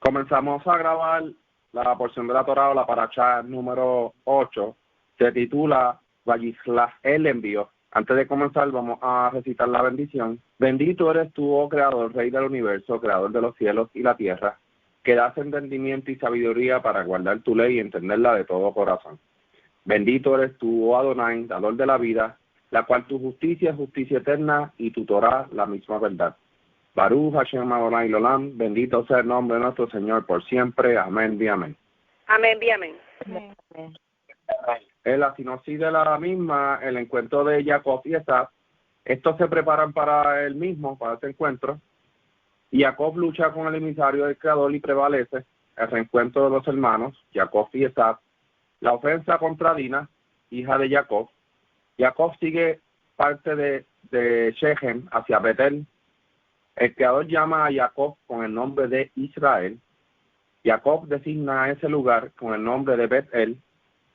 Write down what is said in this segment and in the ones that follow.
Comenzamos a grabar la porción de la Torá o la paracha número 8. Se titula Vayishlach el envío. Antes de comenzar vamos a recitar la bendición. Bendito eres tú, oh Creador, Rey del universo, Creador de los cielos y la tierra, que das entendimiento y sabiduría para guardar tu ley y entenderla de todo corazón. Bendito eres tú, oh Adonai, dador de la vida, la cual tu justicia es justicia eterna y tu Torá la misma verdad. Baruch Hashem Adonai Olam, bendito sea el nombre de nuestro Señor por siempre. Amén y amén. Amén y amén. En la sinopsis de la misma, el encuentro de Jacob y Esaf, estos se preparan para el mismo, para este encuentro. Jacob lucha con el emisario del Creador y prevalece. El reencuentro de los hermanos, Jacob y Esaf. La ofensa contra Dina, hija de Jacob. Jacob sigue parte de Shechem hacia Betel. El Creador llama a Jacob con el nombre de Israel. Jacob designa a ese lugar con el nombre de Betel.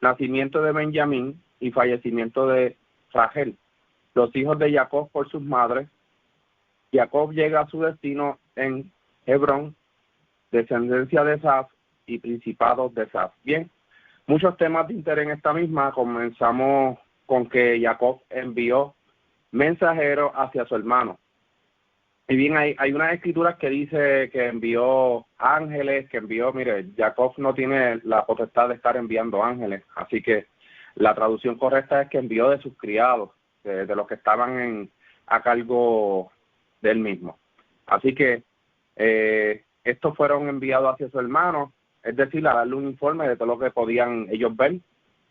Nacimiento de Benjamín y fallecimiento de Rachel, los hijos de Jacob por sus madres. Jacob llega a su destino en Hebrón, descendencia de Esaf y principado de Esaf. Bien, muchos temas de interés en esta misma. Comenzamos con que Jacob envió mensajeros hacia su hermano. Y bien, hay unas escrituras que dice que envió ángeles, mire, Jacob no tiene la potestad de estar enviando ángeles, así que la traducción correcta es que envió de sus criados, de los que estaban a cargo de él mismo. Así que estos fueron enviados hacia su hermano, es decir, a darle un informe de todo lo que podían ellos ver.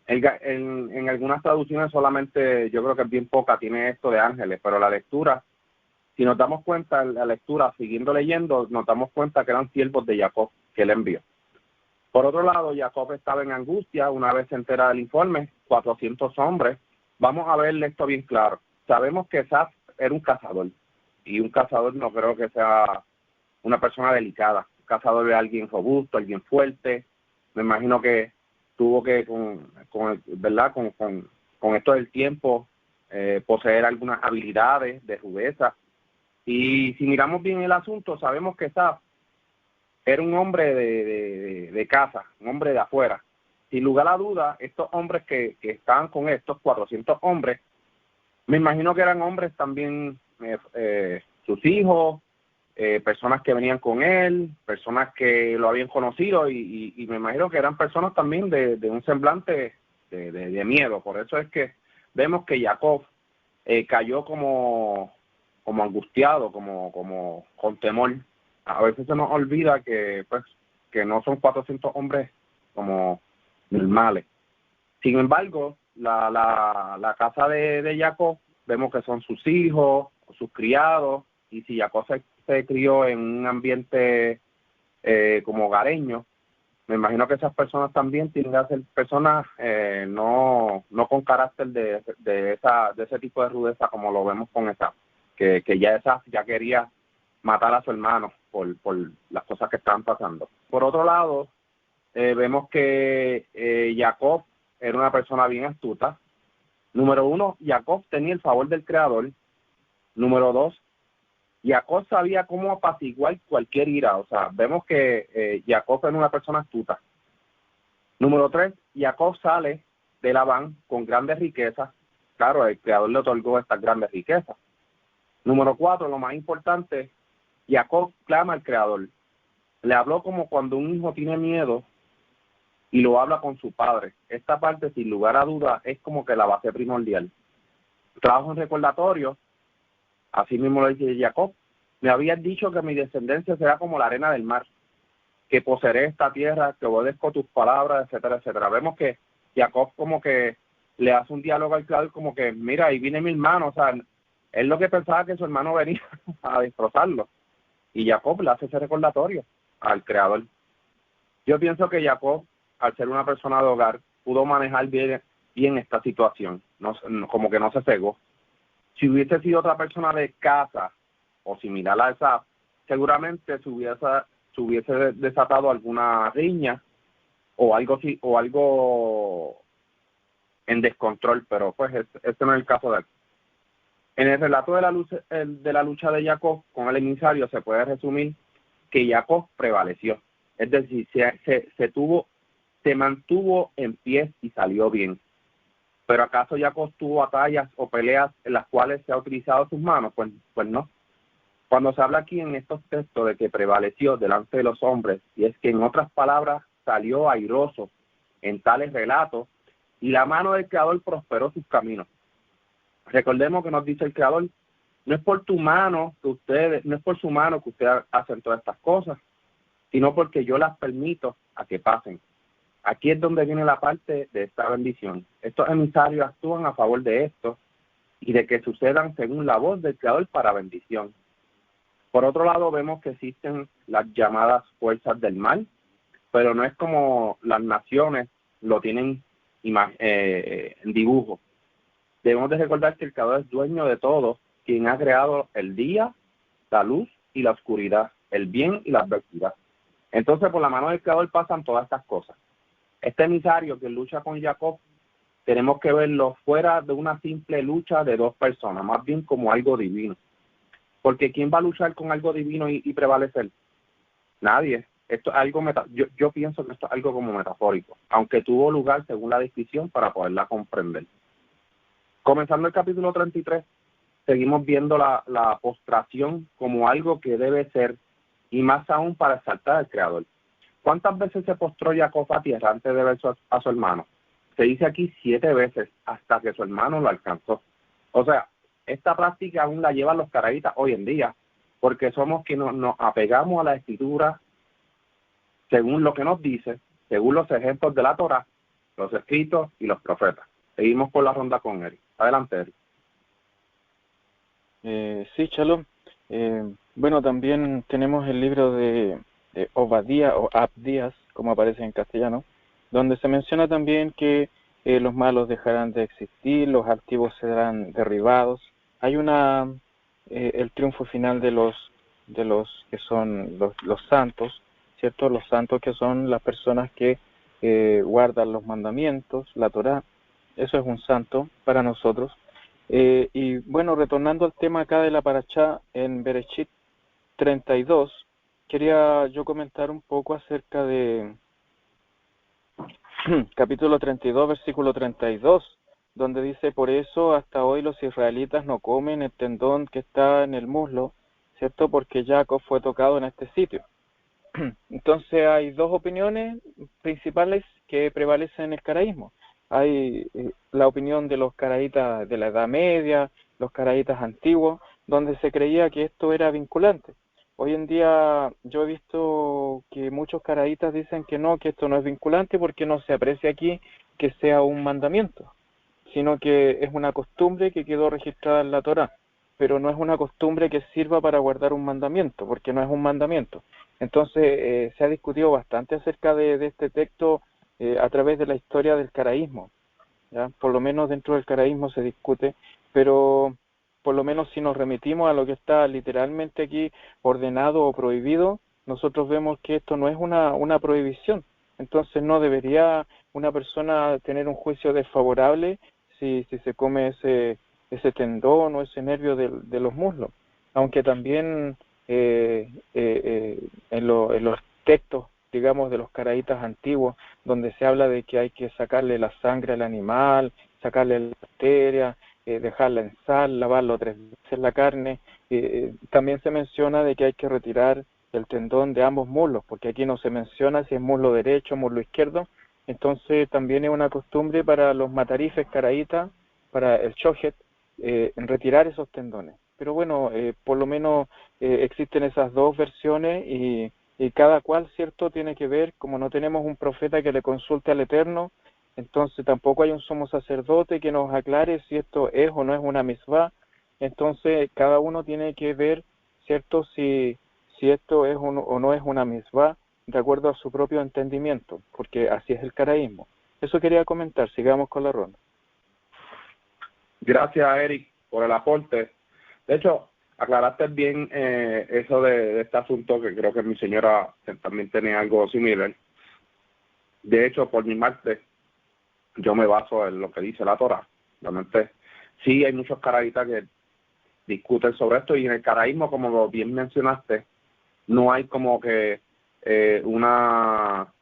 En algunas traducciones solamente, yo creo que es bien poca, tiene esto de ángeles, pero la lectura, si nos damos cuenta en la lectura, siguiendo leyendo, nos damos cuenta que eran siervos de Jacob que él envió. Por otro lado, Jacob estaba en angustia una vez se entera del informe, 400 hombres. Vamos a ver esto bien claro. Sabemos que Esaf era un cazador, y un cazador no creo que sea una persona delicada. Un cazador es alguien robusto, alguien fuerte. Me imagino que tuvo que, con esto del tiempo, poseer algunas habilidades de rudeza. Y si miramos bien el asunto, sabemos que Esaf era un hombre de casa, un hombre de afuera. Sin lugar a duda, estos hombres que estaban con estos 400 hombres, me imagino que eran hombres también, sus hijos, personas que venían con él, personas que lo habían conocido, y me imagino que eran personas también de un semblante de miedo. Por eso es que vemos que Jacob cayó como angustiado, como con temor. A veces se nos olvida que no son 400 hombres como normales. Sin embargo, la casa de Jacob, vemos que son sus hijos, sus criados, y si Jacob se crió en un ambiente como hogareño, me imagino que esas personas también tienen que ser personas no con carácter de ese tipo de rudeza como lo vemos con esa. Que ya quería matar a su hermano por las cosas que estaban pasando. Por otro lado, vemos que Jacob era una persona bien astuta. Número uno, Jacob tenía el favor del Creador. Número dos, Jacob sabía cómo apaciguar cualquier ira. O sea, vemos que Jacob era una persona astuta. Número tres, Jacob sale de Labán con grandes riquezas. Claro, el Creador le otorgó estas grandes riquezas. Número 4, lo más importante, Jacob clama al Creador. Le habló como cuando un hijo tiene miedo y lo habla con su padre. Esta parte, sin lugar a dudas, es como que la base primordial. Trabajo en recordatorio, así mismo lo dice Jacob. Me habías dicho que mi descendencia será como la arena del mar, que poseeré esta tierra, que obedezco tus palabras, etcétera, etcétera. Vemos que Jacob como que le hace un diálogo al Creador como que, mira, ahí viene mi hermano, o sea, él lo que pensaba que su hermano venía a destrozarlo. Y Jacob le hace ese recordatorio al Creador. Yo pienso que Jacob, al ser una persona de hogar, pudo manejar bien esta situación. Como que no se cegó. Si hubiese sido otra persona de casa o similar a esa, seguramente se hubiese desatado alguna riña o algo en descontrol, pero pues este no es el caso de él. En el relato de la lucha de Jacob con el emisario se puede resumir que Jacob prevaleció. Es decir, se mantuvo en pie y salió bien. Pero ¿acaso Jacob tuvo batallas o peleas en las cuales se ha utilizado sus manos? Pues no. Cuando se habla aquí en estos textos de que prevaleció delante de los hombres, y es que en otras palabras salió airoso en tales relatos, y la mano del Creador prosperó sus caminos. Recordemos que nos dice el Creador, no es por su mano que ustedes hacen todas estas cosas, sino porque yo las permito a que pasen. Aquí es donde viene la parte de esta bendición. Estos emisarios actúan a favor de esto y de que sucedan según la voz del Creador para bendición. Por otro lado, vemos que existen las llamadas fuerzas del mal, pero no es como las naciones lo tienen en dibujo. Debemos de recordar que el Creador es dueño de todo, quien ha creado el día, la luz y la oscuridad, el bien y la adversidad. Entonces, por la mano del Creador pasan todas estas cosas. Este emisario que lucha con Jacob, tenemos que verlo fuera de una simple lucha de dos personas, más bien como algo divino. Porque ¿quién va a luchar con algo divino y prevalecer? Nadie. Esto es algo yo pienso que esto es algo como metafórico, aunque tuvo lugar según la descripción para poderla comprender. Comenzando el capítulo 33, seguimos viendo la postración como algo que debe ser, y más aún para exaltar al Creador. ¿Cuántas veces se postró Jacob a tierra antes de ver a su hermano? Se dice aquí 7 veces, hasta que su hermano lo alcanzó. O sea, esta práctica aún la llevan los caraítas hoy en día, porque somos quienes nos apegamos a la Escritura según lo que nos dice, según los ejemplos de la Torá, los escritos y los profetas. Seguimos por la ronda con Eric. Adelante, Eric. Sí, Shalom. Bueno, también tenemos el libro de Obadías o Abdías, como aparece en castellano, donde se menciona también que los malos dejarán de existir, los altivos serán derribados. Hay el triunfo final de los que son los santos, ¿cierto? Los santos que son las personas que guardan los mandamientos, la Torá. Eso es un santo para nosotros. Y bueno, retornando al tema acá de la Parashá en Bereshit 32, quería yo comentar un poco acerca de capítulo 32, versículo 32, donde dice, por eso hasta hoy los israelitas no comen el tendón que está en el muslo, ¿cierto? Porque Jacob fue tocado en este sitio. Entonces hay dos opiniones principales que prevalecen en el caraísmo. Hay la opinión de los caraítas de la Edad Media, los caraítas antiguos, donde se creía que esto era vinculante. Hoy en día yo he visto que muchos caraítas dicen que no, que esto no es vinculante porque no se aprecia aquí que sea un mandamiento, sino que es una costumbre que quedó registrada en la Torá, pero no es una costumbre que sirva para guardar un mandamiento, porque no es un mandamiento. Entonces se ha discutido bastante acerca de este texto a través de la historia del caraísmo, ¿ya? Por lo menos dentro del caraísmo se discute, pero por lo menos si nos remitimos a lo que está literalmente aquí ordenado o prohibido, nosotros vemos que esto no es una prohibición. Entonces no debería una persona tener un juicio desfavorable si se come ese tendón o ese nervio de los muslos. Aunque también en los textos, digamos, de los caraítas antiguos, donde se habla de que hay que sacarle la sangre al animal, sacarle la arteria, dejarla en sal, lavarlo 3 veces la carne. También se menciona de que hay que retirar el tendón de ambos muslos, porque aquí no se menciona si es muslo derecho o muslo izquierdo. Entonces también es una costumbre para los matarifes caraítas, para el shochet, en retirar esos tendones. Pero bueno, por lo menos existen esas dos versiones y cada cual, ¿cierto?, tiene que ver, como no tenemos un profeta que le consulte al Eterno, entonces tampoco hay un sumo sacerdote que nos aclare si esto es o no es una misvá. Entonces cada uno tiene que ver, ¿cierto?, si esto es o no es una misvá, de acuerdo a su propio entendimiento, porque así es el caraísmo. Eso quería comentar, sigamos con la ronda. Gracias, Eric, por el aporte. De hecho, aclaraste bien eso de este asunto, que creo que mi señora también tenía algo similar. De hecho, por mi parte, yo me baso en lo que dice la Torá. Realmente, sí hay muchos caraítas que discuten sobre esto, y en el caraísmo, como bien mencionaste, no hay como que una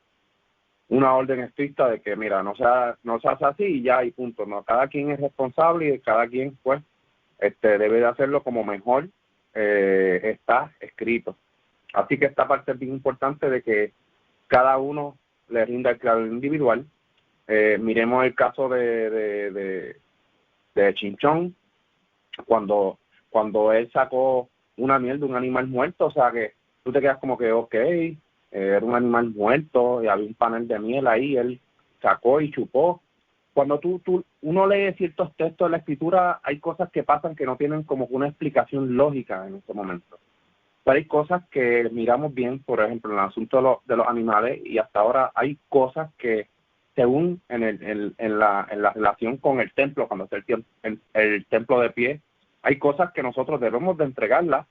orden estricta de que, mira, no se hace así y ya, y punto. No, cada quien es responsable y cada quien, pues, debe de hacerlo como mejor está escrito. Así que esta parte es bien importante de que cada uno le rinda el claro individual. Miremos el caso de Chinchón, cuando él sacó una miel de un animal muerto, o sea que tú te quedas como que, ok, era un animal muerto y había un panel de miel ahí, él sacó y chupó. Cuando uno lee ciertos textos de la escritura, hay cosas que pasan que no tienen como una explicación lógica en este momento. Pero hay cosas que miramos bien, por ejemplo, en el asunto de los animales, y hasta ahora hay cosas que, según en la relación con el templo, cuando está el templo de pie, hay cosas que nosotros debemos de entregarlas,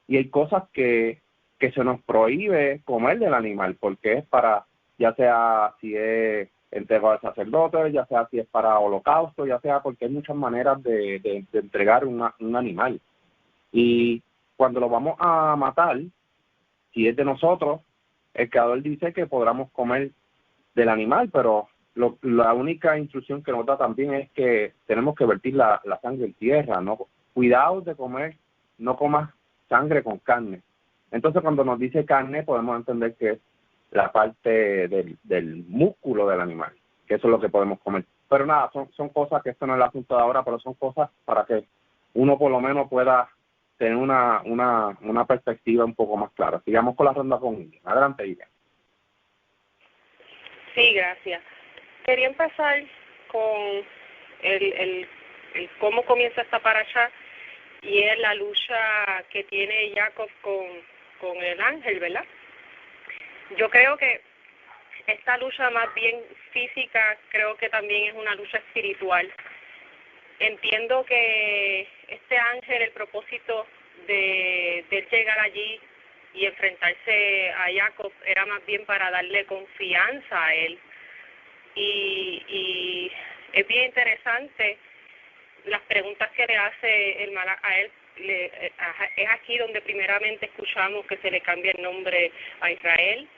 y hay cosas que se nos prohíbe comer del animal, porque es para, ya sea si es entrega al sacerdote, ya sea si es para holocausto, ya sea porque hay muchas maneras de entregar un animal. Y cuando lo vamos a matar, si es de nosotros, el Creador dice que podamos comer del animal, pero la única instrucción que nos da también es que tenemos que vertir la sangre en tierra, ¿no? Cuidado de comer, no comas sangre con carne. Entonces, cuando nos dice carne, podemos entender que es la parte del músculo del animal, que eso es lo que podemos comer. Pero nada, son cosas que esto no es el asunto de ahora, pero son cosas para que uno por lo menos pueda tener una perspectiva un poco más clara. Sigamos con la ronda con Ilian. Adelante, Ilian. Sí, gracias. Quería empezar con el cómo comienza esta parasha, y es la lucha que tiene Jacob con el ángel, ¿verdad? Yo creo que esta lucha más bien física, creo que también es una lucha espiritual. Entiendo que este ángel, el propósito de llegar allí y enfrentarse a Jacob era más bien para darle confianza a él. Y es bien interesante las preguntas que le hace el malach a él. Es aquí donde primeramente escuchamos que se le cambia el nombre a Israel,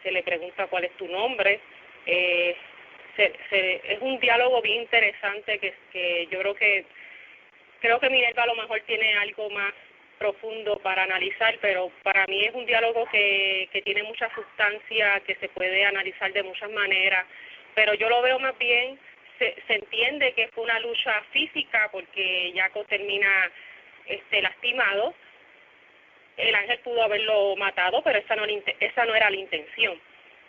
se le pregunta cuál es tu nombre. Es un diálogo bien interesante que yo creo que Minerva a lo mejor tiene algo más profundo para analizar, pero para mí es un diálogo que tiene mucha sustancia, que se puede analizar de muchas maneras, pero yo lo veo más bien, se entiende que fue una lucha física porque Jacob termina lastimado. El ángel pudo haberlo matado, pero esa no era la intención.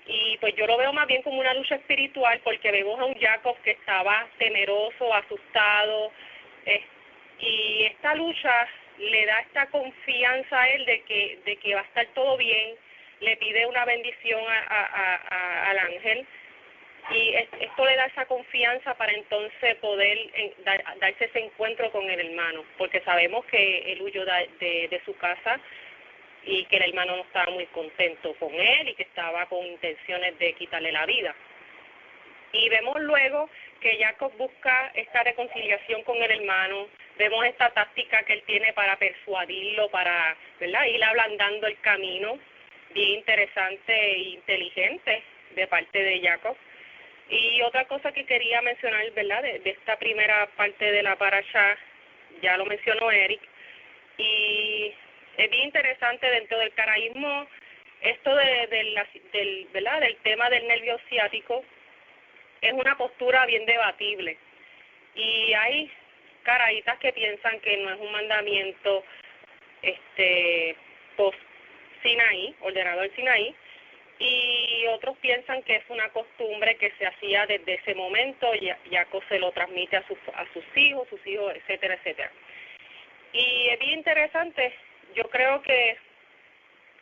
Y pues yo lo veo más bien como una lucha espiritual, porque vemos a un Jacob que estaba temeroso, asustado, y esta lucha le da esta confianza a él de que va a estar todo bien. Le pide una bendición al ángel, y esto le da esa confianza para entonces poder darse ese encuentro con el hermano, porque sabemos que él huyó de su casa y que el hermano no estaba muy contento con él y que estaba con intenciones de quitarle la vida. Y vemos luego que Jacob busca esta reconciliación con el hermano, vemos esta táctica que él tiene para persuadirlo, para, ¿verdad?, ir ablandando el camino, bien interesante e inteligente de parte de Jacob. Y otra cosa que quería mencionar, ¿verdad?, de esta primera parte de la parasha, ya lo mencionó Eric, y es bien interesante dentro del caraísmo esto del tema del nervio ciático. Es una postura bien debatible, y hay caraítas que piensan que no es un mandamiento post Sinaí, ordenado al Sinaí, y otros piensan que es una costumbre que se hacía desde ese momento, y Jacob se lo transmite a sus hijos, etcétera, etcétera. Y es bien interesante. Yo creo que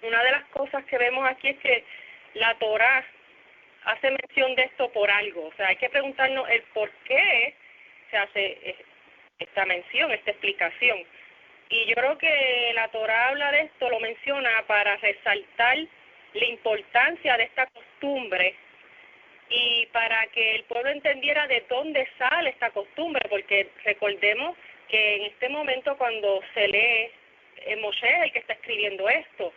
una de las cosas que vemos aquí es que la Torá hace mención de esto por algo. O sea, hay que preguntarnos el por qué se hace esta mención, esta explicación. Y yo creo que la Torá habla de esto, lo menciona para resaltar la importancia de esta costumbre y para que el pueblo entendiera de dónde sale esta costumbre, porque recordemos que en este momento cuando se lee, Moshe es el que está escribiendo esto,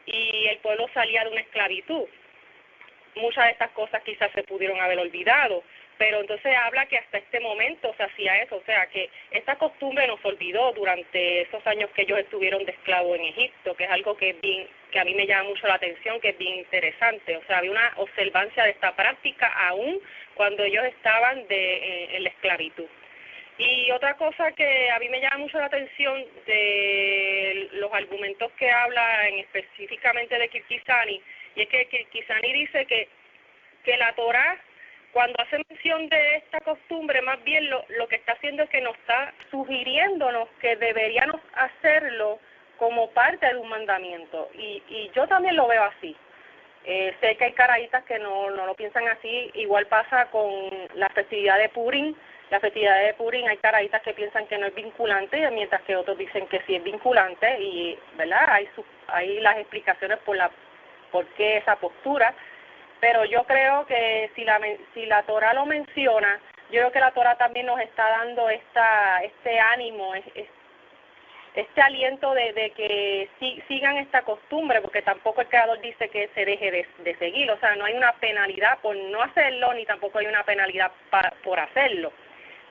y el pueblo salía de una esclavitud. Muchas de estas cosas quizás se pudieron haber olvidado, pero entonces habla que hasta este momento se hacía eso, o sea que esta costumbre nos olvidó durante esos años que ellos estuvieron de esclavos en Egipto, que es algo que es bien, que a mí me llama mucho la atención, que es bien interesante. O sea, había una observancia de esta práctica aún cuando ellos estaban en la esclavitud. Y otra cosa que a mí me llama mucho la atención de los argumentos que habla específicamente de Kirkisani, y es que Kirkisani dice que la Torá, cuando hace mención de esta costumbre, más bien lo que está haciendo es que nos está sugiriéndonos que deberíamos hacerlo como parte de un mandamiento. Y yo también lo veo así. Sé que hay caraítas que no lo piensan así. Igual pasa con la festividad de Purim. La festividad de Purim hay caraítas que piensan que no es vinculante, mientras que otros dicen que sí es vinculante. Y, ¿verdad? Hay las explicaciones por qué esa postura. Pero yo creo que si la Torá lo menciona, yo creo que la Torá también nos está dando este ánimo, este aliento de que sigan esta costumbre, porque tampoco el Creador dice que se deje de seguir. O sea, no hay una penalidad por no hacerlo, ni tampoco hay una penalidad por hacerlo.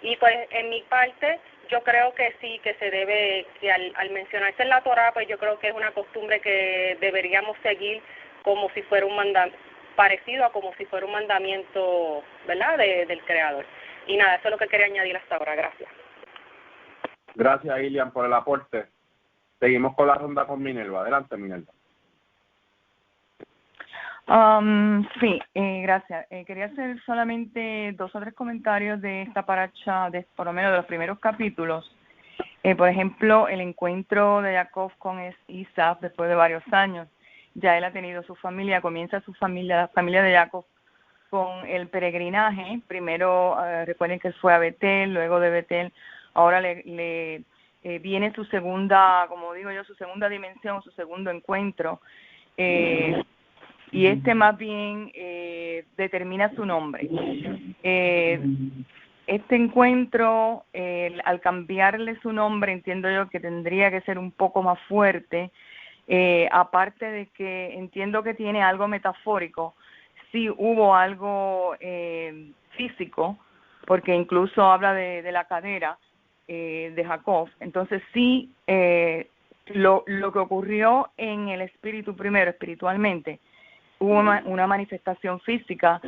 Y pues en mi parte, yo creo que sí, que se debe, que al mencionarse en la Torá, pues yo creo que es una costumbre que deberíamos seguir como si fuera un mandamiento, parecido a como si fuera un mandamiento, ¿verdad?, del Creador. Y nada, eso es lo que quería añadir hasta ahora. Gracias. Gracias, Ilian, por el aporte. Seguimos con la ronda con Minerva. Adelante, Minerva. Sí, gracias. Quería hacer solamente 2 o 3 comentarios de esta paracha, por lo menos de los primeros capítulos. Por ejemplo, el encuentro de Jacob con Isaac después de varios años. Ya él ha tenido su familia, comienza la familia de Jacob con el peregrinaje. Primero, recuerden que él fue a Betel, luego de Betel, ahora le viene su segunda, como digo yo, su segunda dimensión, su segundo encuentro. Y más bien determina su nombre. Este encuentro, al cambiarle su nombre, entiendo yo que tendría que ser un poco más fuerte. Aparte de que entiendo que tiene algo metafórico, sí hubo algo físico, porque incluso habla de la cadera de Jacob. Entonces sí, lo que ocurrió en el espíritu primero, espiritualmente, hubo una manifestación física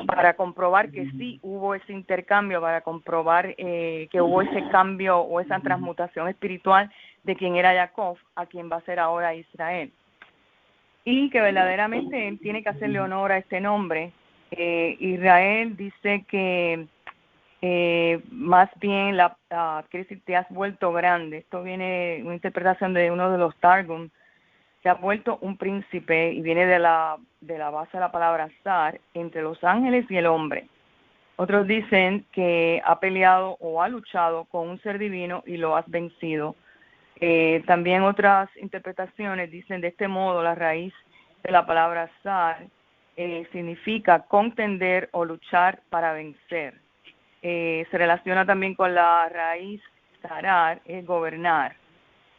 para comprobar que sí hubo ese intercambio, para comprobar que hubo ese cambio o esa transmutación espiritual de quien era Jacob a quien va a ser ahora Israel. Y que verdaderamente él tiene que hacerle honor a este nombre. Israel dice que más bien quiere decir, te has vuelto grande. Esto viene una interpretación de uno de los Targum. Se ha vuelto un príncipe, y viene de la base de la palabra zar, entre los ángeles y el hombre. Otros dicen que ha peleado o ha luchado con un ser divino y lo has vencido. También otras interpretaciones dicen de este modo, la raíz de la palabra zar significa contender o luchar para vencer. Se relaciona también con la raíz zarar, es gobernar.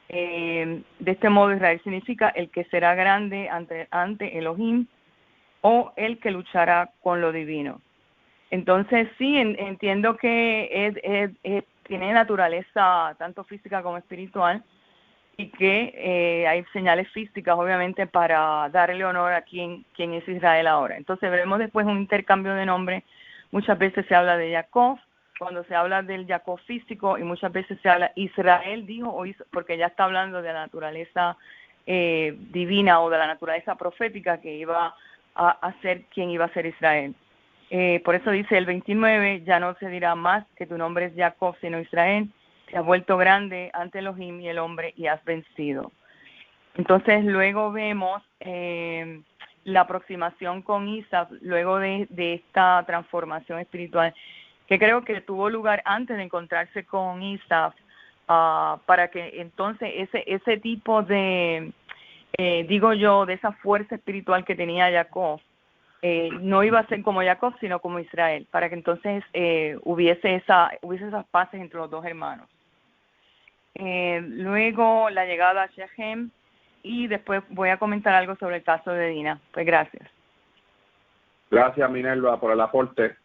De este modo, Israel significa el que será grande ante Elohim, o el que luchará con lo divino. Entonces sí, entiendo que tiene naturaleza tanto física como espiritual, y que hay señales físicas obviamente para darle honor a quien es Israel ahora. Entonces veremos después un intercambio de nombres. Muchas veces se habla de Jacob cuando se habla del Jacob físico, y muchas veces se habla Israel dijo, porque ya está hablando de la naturaleza divina o de la naturaleza profética que iba a ser quien iba a ser Israel. Por eso dice el 29, ya no se dirá más que tu nombre es Jacob, sino Israel, te has vuelto grande ante Elohim y el hombre y has vencido. Entonces luego vemos la aproximación con Isaac, luego de esta transformación espiritual, que creo que tuvo lugar antes de encontrarse con Isaac, para que entonces ese tipo de, digo yo, de esa fuerza espiritual que tenía Jacob, no iba a ser como Jacob, sino como Israel, para que entonces hubiese esas paces entre los dos hermanos. Luego la llegada a Shechem, y después voy a comentar algo sobre el caso de Dina. Pues gracias. Gracias, Minerva, por el aporte.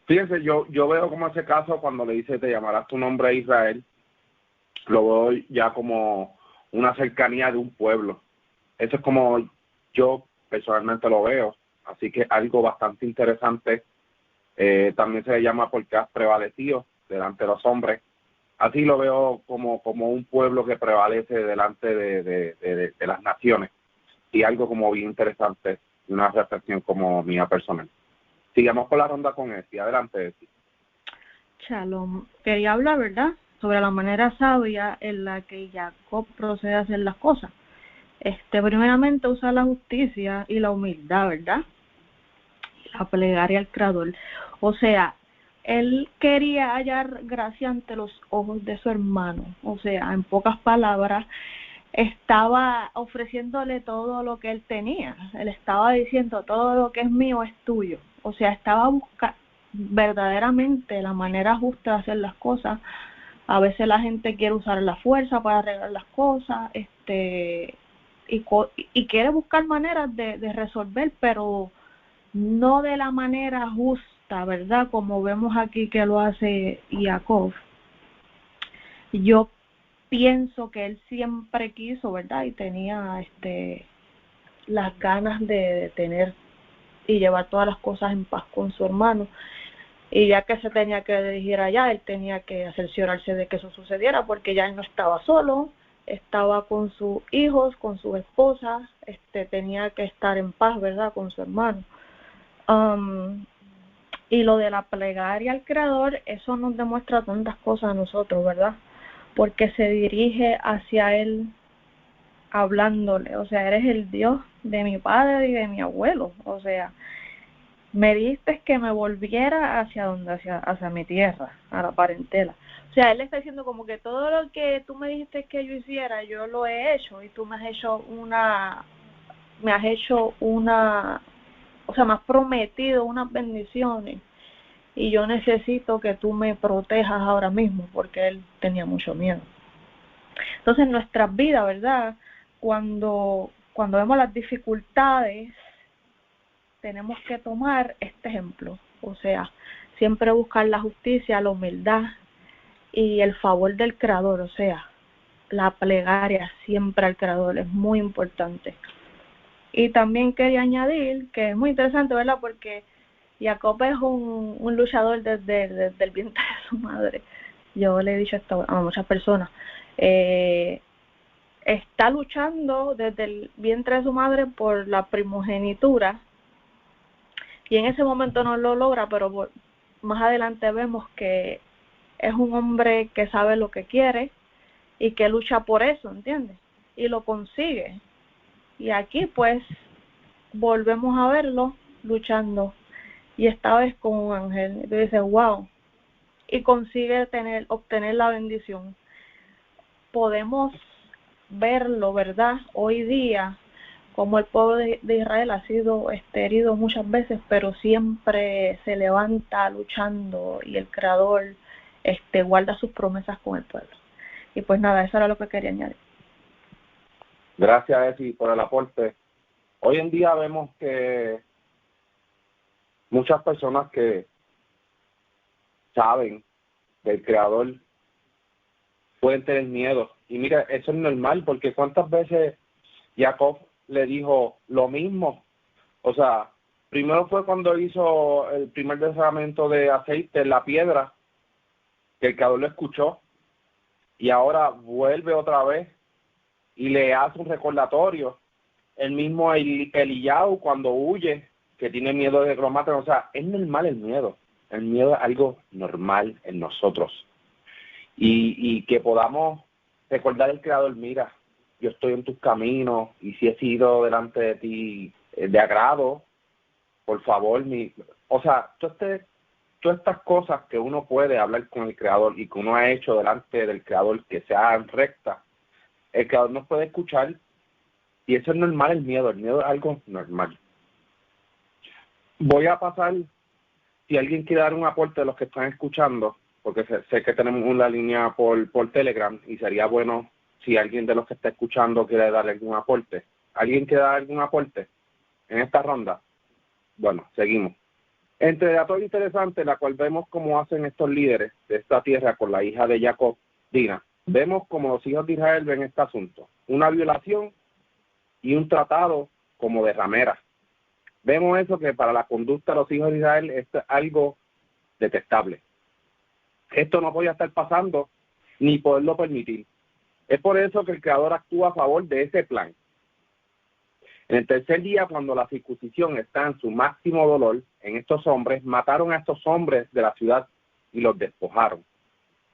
Fíjense, yo veo como ese caso cuando le dice te llamarás tu nombre a Israel, lo veo ya como una cercanía de un pueblo. Eso es como yo personalmente lo veo, así que algo bastante interesante. También se le llama porque has prevalecido delante de los hombres. Así lo veo como un pueblo que prevalece delante de las naciones, y algo como bien interesante, una reflexión como mía personal. Sigamos con la ronda con Esi. Adelante, Esi. Shalom. Quería hablar, ¿verdad?, sobre la manera sabia en la que Jacob procede a hacer las cosas. Primeramente usa la justicia y la humildad, ¿verdad? La plegaria al Creador. O sea, él quería hallar gracia ante los ojos de su hermano. O sea, en pocas palabras, estaba ofreciéndole todo lo que él tenía. Él estaba diciendo, todo lo que es mío es tuyo. O sea, estaba buscando verdaderamente la manera justa de hacer las cosas. A veces la gente quiere usar la fuerza para arreglar las cosas, y quiere buscar maneras de resolver, pero no de la manera justa, ¿verdad? Como vemos aquí que lo hace Jacob. Yo pienso que él siempre quiso, ¿verdad? Y tenía las ganas de tener y llevar todas las cosas en paz con su hermano. Y ya que se tenía que dirigir allá, él tenía que cerciorarse de que eso sucediera, porque ya él no estaba solo, estaba con sus hijos, con su esposa, tenía que estar en paz, ¿verdad?, con su hermano. Y lo de la plegaria al Creador, eso nos demuestra tantas cosas a nosotros, ¿verdad? Porque se dirige hacia él hablándole, o sea, eres el Dios de mi padre y de mi abuelo, o sea, me dijiste que me volviera hacia mi tierra, a la parentela. O sea, él le está diciendo como que todo lo que tú me dijiste que yo hiciera, yo lo he hecho, y tú me has hecho o sea, me has prometido unas bendiciones, y yo necesito que tú me protejas ahora mismo, porque él tenía mucho miedo. Entonces, en nuestras vidas, ¿verdad?, cuando vemos las dificultades, tenemos que tomar este ejemplo, o sea, siempre buscar la justicia, la humildad y el favor del Creador, o sea, la plegaria siempre al Creador es muy importante. Y también quería añadir que es muy interesante, ¿verdad?, porque Jacob es un luchador desde el vientre de su madre. Yo le he dicho esto a muchas personas. Está luchando desde el vientre de su madre por la primogenitura, y en ese momento no lo logra, pero más adelante vemos que es un hombre que sabe lo que quiere y que lucha por eso, ¿entiendes? Y lo consigue. Y aquí pues volvemos a verlo luchando, y esta vez con un ángel. Y tú dices, wow, y consigue obtener la bendición. Podemos verlo, ¿verdad?, hoy día, como el pueblo de Israel ha sido herido muchas veces, pero siempre se levanta luchando, y el Creador guarda sus promesas con el pueblo. Y pues nada, eso era lo que quería añadir. Gracias, Esi, por el aporte. Hoy en día vemos que muchas personas que saben del Creador pueden tener miedo. Y mira, eso es normal, porque ¿cuántas veces Jacob le dijo lo mismo? O sea, primero fue cuando hizo el primer derramamiento de aceite en la piedra, que el Creador lo escuchó, y ahora vuelve otra vez y le hace un recordatorio. El mismo Eliyahu, cuando huye, que tiene miedo de que lo maten. O sea, es normal el miedo. El miedo es algo normal en nosotros. Y que podamos recordar al Creador, mira, yo estoy en tus caminos, y si he sido delante de ti de agrado, por favor, o sea, todas estas cosas que uno puede hablar con el Creador y que uno ha hecho delante del Creador que sean rectas, el Creador nos puede escuchar, y eso es normal. El miedo es algo normal. Voy a pasar, si alguien quiere dar un aporte de los que están escuchando, porque sé que tenemos una línea por Telegram, y sería bueno si alguien de los que está escuchando quiere darle algún aporte. ¿Alguien quiere dar algún aporte en esta ronda? Bueno, seguimos. Entre datos interesantes, la cual vemos cómo hacen estos líderes de esta tierra con la hija de Jacob, Dina, vemos como los hijos de Israel ven este asunto. Una violación y un tratado como de ramera. Vemos eso que para la conducta de los hijos de Israel es algo detestable. Esto no podía estar pasando ni poderlo permitir. Es por eso que el Creador actúa a favor de ese plan. En el tercer día, cuando la circuncisión está en su máximo dolor en estos hombres, mataron a estos hombres de la ciudad y los despojaron.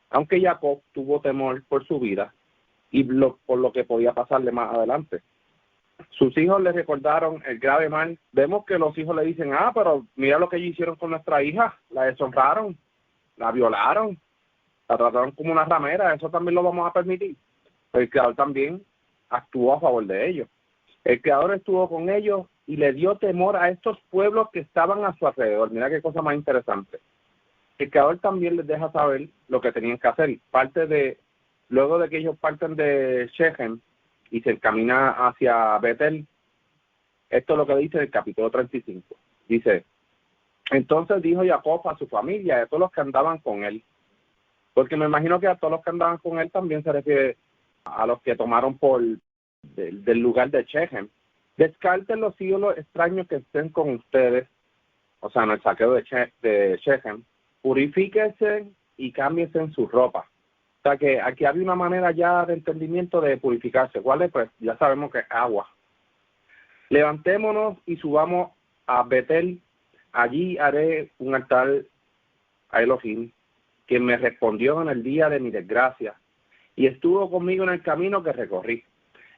Aunque Jacob tuvo temor por su vida y por lo que podía pasarle más adelante. Sus hijos le recordaron el grave mal. Vemos que los hijos le dicen, pero mira lo que ellos hicieron con nuestra hija, la deshonraron, la violaron, la trataron como una ramera, eso también lo vamos a permitir. Pero el Creador también actuó a favor de ellos. El Creador estuvo con ellos y le dio temor a estos pueblos que estaban a su alrededor. Mira qué cosa más interesante. El Creador también les deja saber lo que tenían que hacer. Luego de que ellos parten de Shechem y se encamina hacia Betel, esto es lo que dice el capítulo 35. Dice, entonces dijo Jacob a su familia, a todos los que andaban con él, porque me imagino que a todos los que andaban con él también se refiere a los que tomaron del lugar de Shechem. Descarten los ídolos extraños que estén con ustedes, o sea, en el saqueo de Shechem. Purifíquense y cámbiense en su ropa. O sea que aquí había una manera ya de entendimiento de purificarse. ¿Cuál es? Pues ya sabemos que es agua. Levantémonos y subamos a Betel. Allí haré un altar a Elohim, quien me respondió en el día de mi desgracia y estuvo conmigo en el camino que recorrí.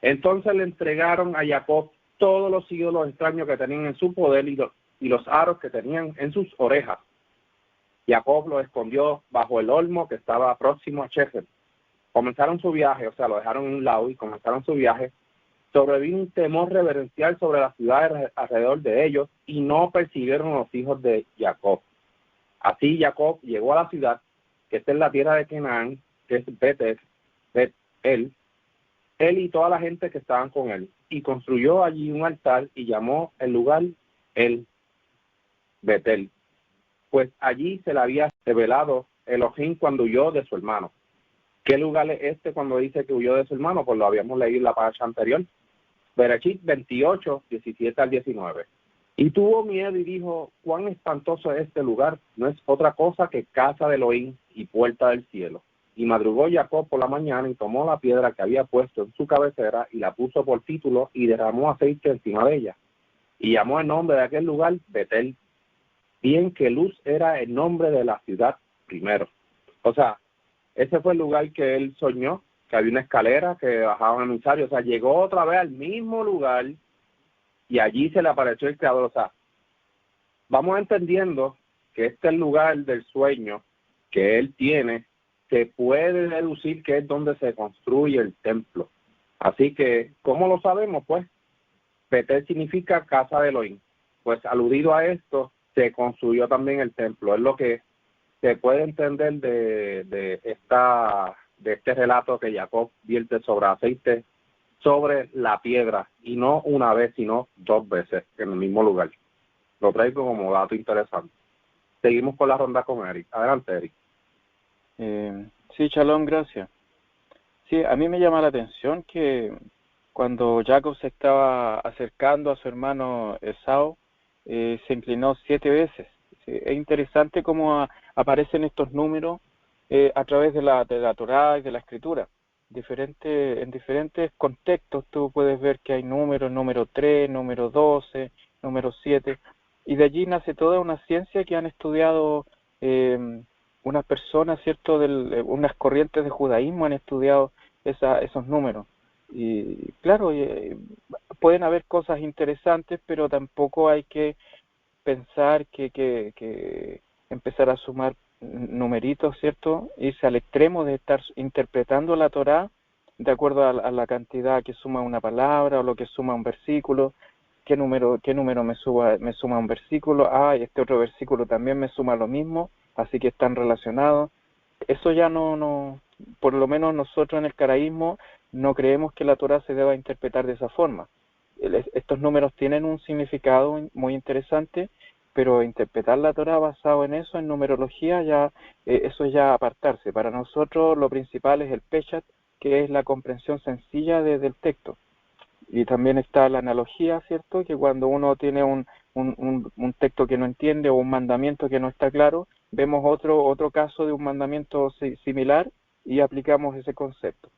Entonces le entregaron a Jacob todos los ídolos extraños que tenían en su poder y los aros que tenían en sus orejas. Jacob lo escondió bajo el olmo que estaba próximo a Shechem. Comenzaron su viaje, o sea, lo dejaron en un lado y comenzaron su viaje. Sobrevino un temor reverencial sobre las ciudades alrededor de ellos y no persiguieron a los hijos de Jacob. Así Jacob llegó a la ciudad, que está en la tierra de Canaán, que es Betel, él y toda la gente que estaban con él, y construyó allí un altar y llamó el lugar el Betel, pues allí se le había revelado Elohim cuando huyó de su hermano. ¿Qué lugar es este cuando dice que huyó de su hermano? Pues lo habíamos leído en la página anterior. Bereshit 28, 17 al 19. Y tuvo miedo y dijo, cuán espantoso es este lugar, no es otra cosa que casa de Elohim y puerta del cielo. Y madrugó Jacob por la mañana y tomó la piedra que había puesto en su cabecera y la puso por título y derramó aceite encima de ella. Y llamó el nombre de aquel lugar Betel, bien que Luz era el nombre de la ciudad primero. O sea, ese fue el lugar que él soñó, que había una escalera que bajaba en el emisario. O sea, llegó otra vez al mismo lugar y allí se le apareció el Creador. O sea, vamos entendiendo que este es el lugar del sueño que él tiene, se puede deducir que es donde se construye el templo. Así que, ¿cómo lo sabemos? Pues, Betel significa casa de Elohim. Pues, aludido a esto, se construyó también el templo. Es lo que se puede entender de este relato que Jacob vierte sobre aceite sobre la piedra, y no una vez, sino dos veces en el mismo lugar. Lo traigo como dato interesante. Seguimos con la ronda con Eric. Adelante, Eric. Sí, Shalom, gracias. Sí, a mí me llama la atención que cuando Jacob se estaba acercando a su hermano Esau, se inclinó 7 veces. Sí, es interesante cómo aparecen estos números a través de la Torá y de la Escritura. En diferentes contextos tú puedes ver que hay números, número 3, número 12, número 7, y de allí nace toda una ciencia que han estudiado unas personas, ¿cierto? Unas corrientes de judaísmo han estudiado esos números. Y claro, pueden haber cosas interesantes, pero tampoco hay que pensar que empezar a sumar numeritos, ¿cierto? Irse al extremo de estar interpretando la Torá de acuerdo a la cantidad que suma una palabra o lo que suma un versículo. ¿Qué número me suma un versículo? Y este otro versículo también me suma lo mismo, así que están relacionados. Eso ya no por lo menos nosotros en el caraísmo no creemos que la Torá se deba interpretar de esa forma. Estos números tienen un significado muy interesante, pero interpretar la Torá basado en eso, en numerología, ya eso es ya apartarse. Para nosotros lo principal es el Peshat, que es la comprensión sencilla del texto. Y también está la analogía, ¿cierto? Que cuando uno tiene un texto que no entiende o un mandamiento que no está claro, vemos otro caso de un mandamiento similar y aplicamos ese concepto.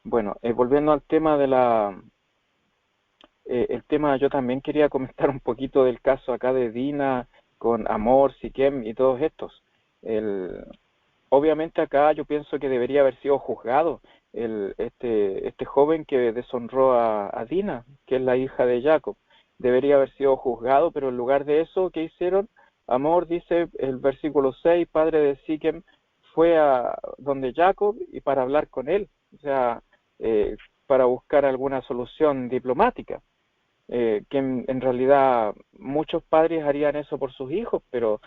Bueno, volviendo al tema el tema, yo también quería comentar un poquito del caso acá de Dina con Amor, Siquem y todos estos. Obviamente acá yo pienso que debería haber sido juzgado este joven que deshonró a Dina, que es la hija de Jacob. Debería haber sido juzgado, pero en lugar de eso, ¿qué hicieron? Amor, dice el versículo 6, padre de Siquem, fue a donde Jacob y para hablar con él, o sea, para buscar alguna solución diplomática. Que en realidad muchos padres harían eso por sus hijos, pero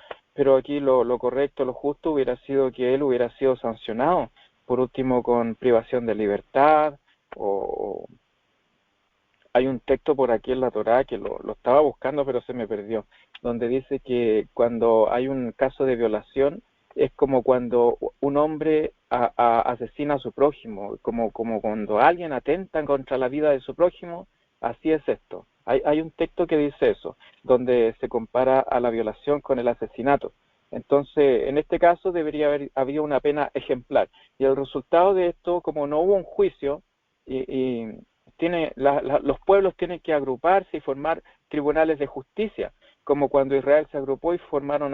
aquí lo correcto, lo justo hubiera sido que él hubiera sido sancionado, por último con privación de libertad, o hay un texto por aquí en la Torá que lo estaba buscando pero se me perdió, donde dice que cuando hay un caso de violación es como cuando un hombre asesina a su prójimo, como cuando alguien atenta contra la vida de su prójimo. Así es esto. Hay un texto que dice eso, donde se compara a la violación con el asesinato. Entonces, en este caso debería haber habido una pena ejemplar. Y el resultado de esto, como no hubo un juicio, y los pueblos tienen que agruparse y formar tribunales de justicia, como cuando Israel se agrupó y formaron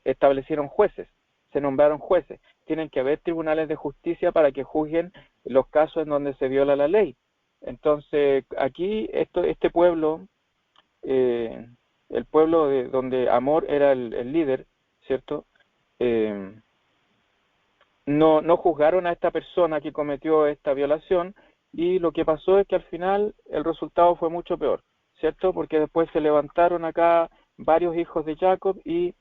establecieron jueces, se nombraron jueces. Tienen que haber tribunales de justicia para que juzguen los casos en donde se viola la ley. Entonces, aquí este pueblo, el pueblo de donde Amor era el líder, ¿cierto? No juzgaron a esta persona que cometió esta violación, y lo que pasó es que al final el resultado fue mucho peor, ¿cierto? Porque después se levantaron acá varios hijos de Jacob y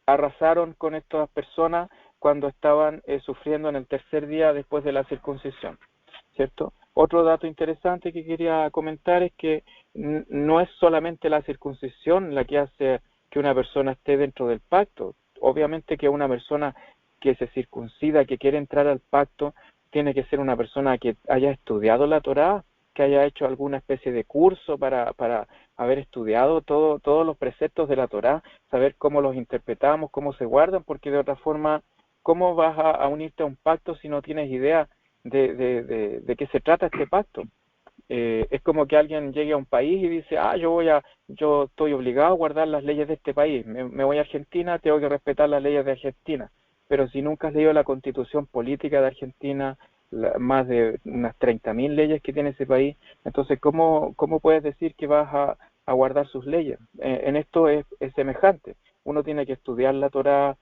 arrasaron con estas personas cuando estaban sufriendo en el tercer día después de la circuncisión, ¿cierto? Otro dato interesante que quería comentar es que no es solamente la circuncisión la que hace que una persona esté dentro del pacto. Obviamente que una persona que se circuncida, que quiere entrar al pacto, tiene que ser una persona que haya estudiado la Torá, que haya hecho alguna especie de curso para haber estudiado todos los preceptos de la Torá, saber cómo los interpretamos, cómo se guardan, porque de otra forma, ¿cómo vas a unirte a un pacto si no tienes idea de qué se trata este pacto? Es como que alguien llegue a un país y dice, yo estoy obligado a guardar las leyes de este país, me voy a Argentina, tengo que respetar las leyes de Argentina. Pero si nunca has leído la constitución política de Argentina, más de unas 30.000 leyes que tiene ese país, entonces ¿cómo puedes decir que vas a guardar sus leyes? En esto es semejante. Uno tiene que estudiar la Torá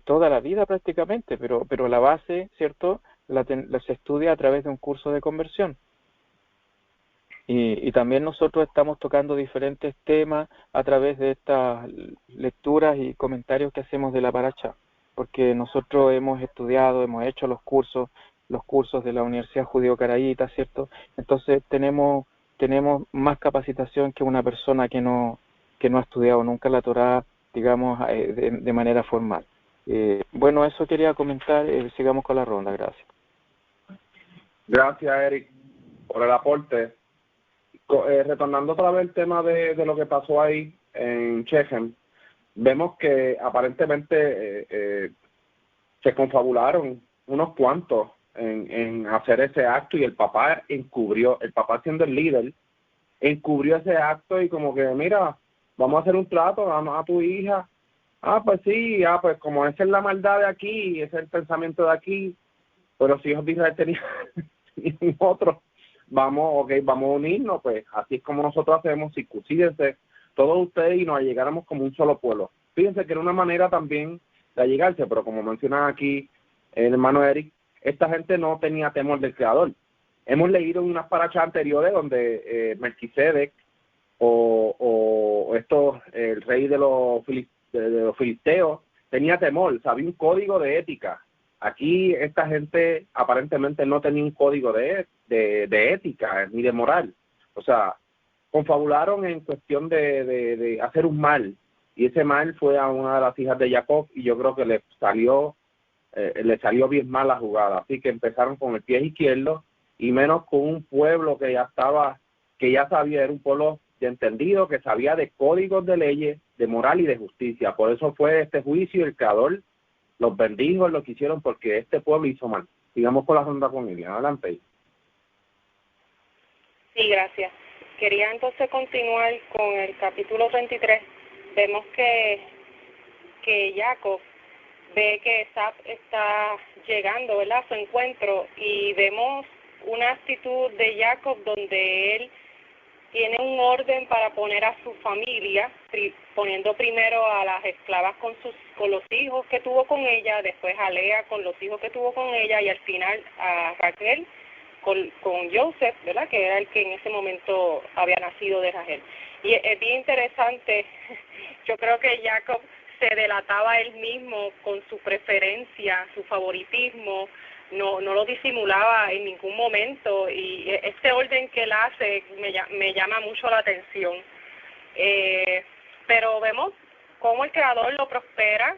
toda la vida prácticamente, pero la base, ¿cierto?, se estudia a través de un curso de conversión. Y también nosotros estamos tocando diferentes temas a través de estas lecturas y comentarios que hacemos de la Parashá, porque nosotros hemos estudiado, hemos hecho los cursos de la Universidad Judío-Caraíta, ¿cierto? Entonces tenemos más capacitación que una persona que no ha estudiado nunca la Torá, digamos, de manera formal. Bueno, eso quería comentar, sigamos con la ronda, gracias. Gracias, Eric, por el aporte. Retornando otra vez el tema de lo que pasó ahí en Shechem, vemos que aparentemente se confabularon unos cuantos en hacer ese acto, y el papá siendo el líder, encubrió ese acto y como que, mira, vamos a hacer un trato, vamos a tu hija. Pues sí, pues como esa es la maldad de aquí, ese es el pensamiento de aquí, pero si hijos de Israel tenían otro, vamos a unirnos, pues así es como nosotros hacemos, circuncídense todos ustedes y nos allegáramos como un solo pueblo. Fíjense que era una manera también de allegarse, pero como menciona aquí el hermano Eric, esta gente no tenía temor del Creador. Hemos leído en unas parachas anteriores donde Melquisedec o el rey de los filisteos tenía temor, sabía un código de ética. Aquí esta gente aparentemente no tenía un código de ética ni de moral. O sea, confabularon en cuestión de hacer un mal, y ese mal fue a una de las hijas de Jacob, y yo creo que le salió bien mal la jugada. Así que empezaron con el pie izquierdo, y menos con un pueblo que ya sabía, era un pueblo de entendido, que sabía de códigos de leyes, de moral y de justicia. Por eso fue este juicio, y el Creador los bendijo en lo que hicieron, porque este pueblo hizo mal. Sigamos con la ronda con Ilian. Adelante. Sí, gracias. Quería entonces continuar con el capítulo 33. Vemos que Jacob ve que Esaf está llegando, ¿verdad?, a su encuentro, y vemos una actitud de Jacob donde él tiene un orden para poner a su familia, poniendo primero a las esclavas con los hijos que tuvo con ella, después a Lea con los hijos que tuvo con ella, y al final a Raquel con Joseph, ¿verdad?, que era el que en ese momento había nacido de Rachel. Y es bien interesante. Yo creo que Jacob se delataba él mismo con su preferencia, su favoritismo, no lo disimulaba en ningún momento, y este orden que él hace me llama mucho la atención. Pero vemos cómo el Creador lo prospera,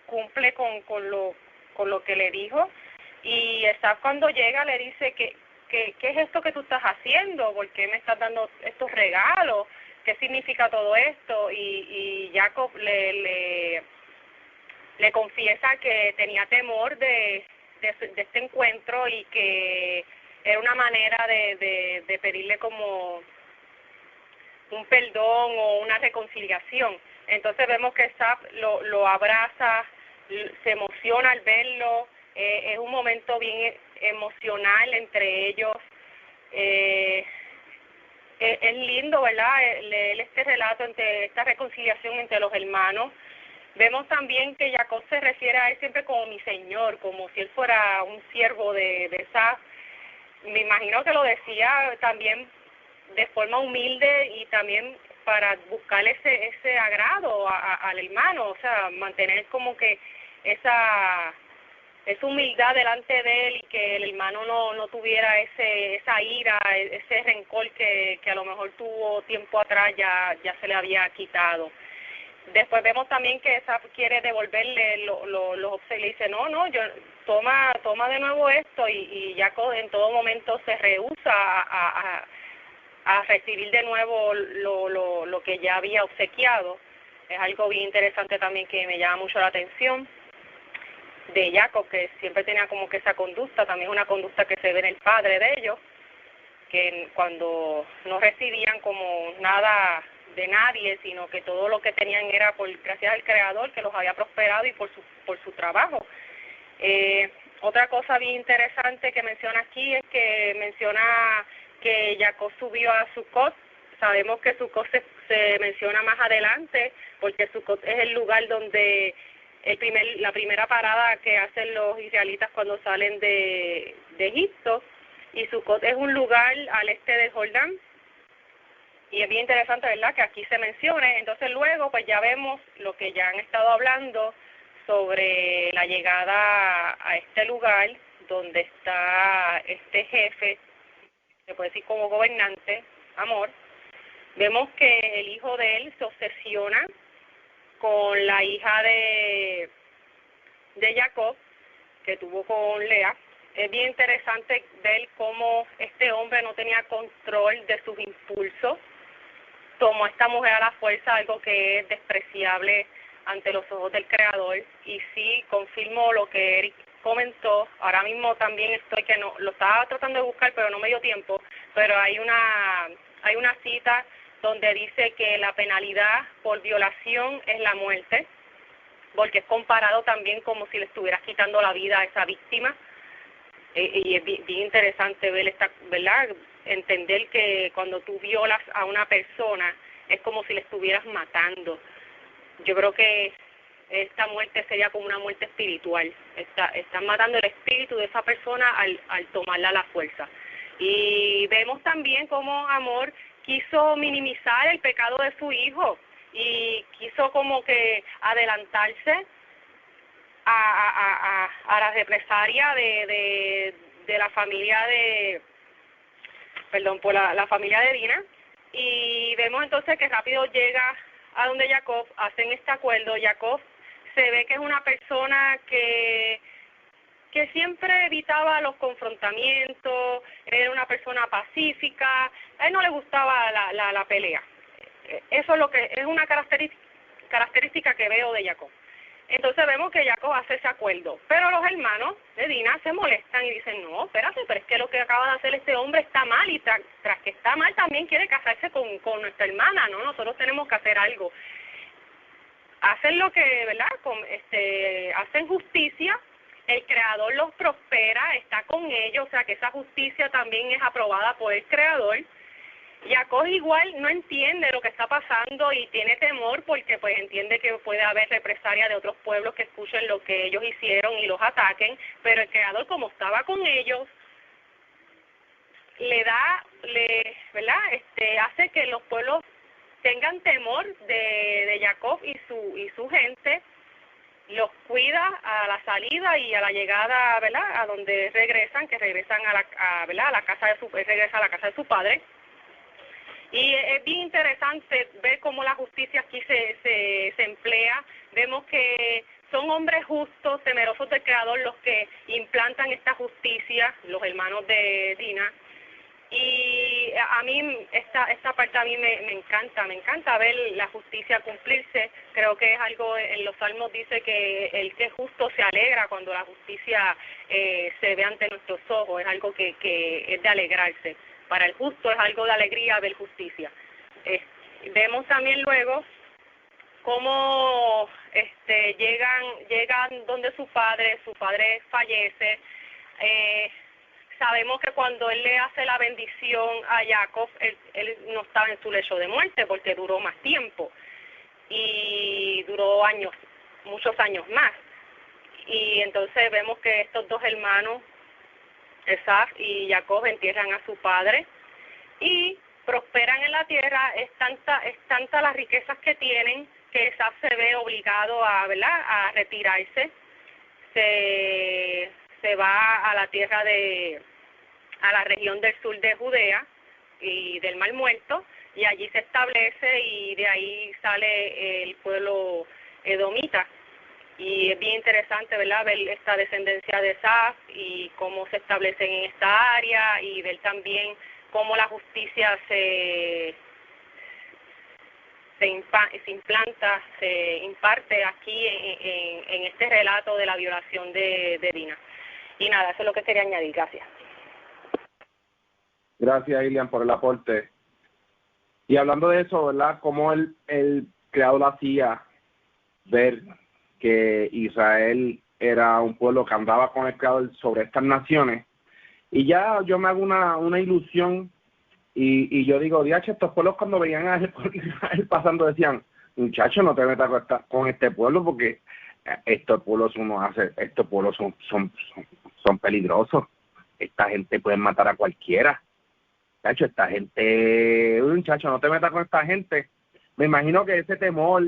cumple con lo que le dijo, y Esaf cuando llega le dice que ¿qué es esto que tú estás haciendo? ¿Por qué me estás dando estos regalos? ¿Qué significa todo esto? Y Jacob le confiesa que tenía temor de este encuentro, y que era una manera de pedirle como un perdón o una reconciliación. Entonces vemos que Esaf lo abraza, se emociona al verlo. Es un momento bien emocional entre ellos. Es lindo, ¿verdad?, leer este relato, entre esta reconciliación entre los hermanos. Vemos también que Jacob se refiere a él siempre como mi señor, como si él fuera un siervo de Esaf. Me imagino que lo decía también de forma humilde, y también para buscar ese agrado al hermano, o sea, mantener como que esa humildad delante de él, y que el hermano no tuviera esa ira, ese rencor que a lo mejor tuvo tiempo atrás, ya se le había quitado. Después vemos también que Esaf quiere devolverle los obsequios, le dice, no, yo toma de nuevo esto, y Jacob en todo momento se rehúsa a recibir de nuevo lo que ya había obsequiado. Es algo bien interesante también que me llama mucho la atención de Jacob, que siempre tenía como que esa conducta, también una conducta que se ve en el padre de ellos, que cuando no recibían como nada de nadie, sino que todo lo que tenían era gracias al Creador, que los había prosperado, y por su trabajo. Otra cosa bien interesante que menciona aquí es que menciona que Jacob subió a Sucot. Sabemos que Sucot se menciona más adelante, porque Sucot es el lugar donde la primera parada que hacen los israelitas cuando salen de Egipto, y Sucot es un lugar al este de Jordán, y es bien interesante, ¿verdad?, que aquí se mencione. Entonces luego pues ya vemos lo que ya han estado hablando sobre la llegada a este lugar donde está este jefe, se puede decir como gobernante, Amor. Vemos que el hijo de él se obsesiona con la hija de Jacob, que tuvo con Lea. Es bien interesante ver cómo este hombre no tenía control de sus impulsos, tomó a esta mujer a la fuerza, algo que es despreciable ante los ojos del Creador. Y sí, confirmo lo que Eric comentó. Ahora mismo también lo estaba tratando de buscar, pero no me dio tiempo, pero hay una cita donde dice que la penalidad por violación es la muerte, porque es comparado también como si le estuvieras quitando la vida a esa víctima. Y es bien interesante ver ¿verdad?, entender que cuando tú violas a una persona es como si le estuvieras matando. Yo creo que esta muerte sería como una muerte espiritual. Están matando el espíritu de esa persona al tomarla a la fuerza. Y vemos también cómo Amor quiso minimizar el pecado de su hijo, y quiso como que adelantarse a la represalia de la familia por la familia de Dina, y vemos entonces que rápido llega a donde Jacob, hacen este acuerdo. Jacob se ve que es una persona que siempre evitaba los confrontamientos, era una persona pacífica, a él no le gustaba la pelea. Eso es lo que es una característica que veo de Jacob. Entonces vemos que Jacob hace ese acuerdo, pero los hermanos de Dina se molestan y dicen, no, espérate, pero es que lo que acaba de hacer este hombre está mal, y tras que está mal también quiere casarse con nuestra hermana, ¿no? Nosotros tenemos que hacer algo. Hacen lo que, ¿verdad? Hacen justicia, el Creador los prospera, está con ellos, o sea que esa justicia también es aprobada por el Creador. Jacob igual no entiende lo que está pasando y tiene temor porque pues entiende que puede haber represalia de otros pueblos que escuchen lo que ellos hicieron y los ataquen, pero el Creador, como estaba con ellos, ¿verdad? Hace que los pueblos tengan temor de Jacob y su gente, los cuida a la salida y a la llegada, ¿verdad? A donde regresan, que regresan ¿verdad? A la casa regresa a la casa de su padre. Y es bien interesante ver cómo la justicia aquí se emplea. Vemos que son hombres justos, temerosos del Creador, los que implantan esta justicia, los hermanos de Dina. Y a mí, esta parte a mí me encanta ver la justicia cumplirse. Creo que es algo, en los Salmos dice que el que es justo se alegra cuando la justicia se ve ante nuestros ojos, es algo que es de alegrarse. Para el justo es algo de alegría ver justicia. Vemos también luego cómo llegan donde su padre fallece. Sabemos que cuando él le hace la bendición a Jacob, él no estaba en su lecho de muerte porque duró más tiempo y duró muchos años más. Y entonces vemos que estos dos hermanos, Esaf y Jacob, entierran a su padre y prosperan en la tierra. Es tanta las riquezas que tienen que Esaf se ve obligado ¿verdad? A retirarse. Se va a la tierra a la región del sur de Judea y del Mar Muerto, y allí se establece, y de ahí sale el pueblo edomita. Y es bien interesante, ¿verdad?, ver esta descendencia de Esaf y cómo se establecen en esta área, y ver también cómo la justicia se implanta, se imparte aquí en este relato de la violación de Dina. Y nada, eso es lo que quería añadir. Gracias. Gracias, Ilian, por el aporte. Y hablando de eso, ¿verdad?, cómo el Creador hacía ver que Israel era un pueblo que andaba con el Creador sobre estas naciones. Y ya yo me hago una ilusión y yo digo, diache, estos pueblos cuando veían a Israel pasando decían, muchacho, no te metas con este pueblo porque estos pueblos son peligrosos. Esta gente puede matar a cualquiera. Muchacho, esta gente, muchacho, no te metas con esta gente. Me imagino que ese temor,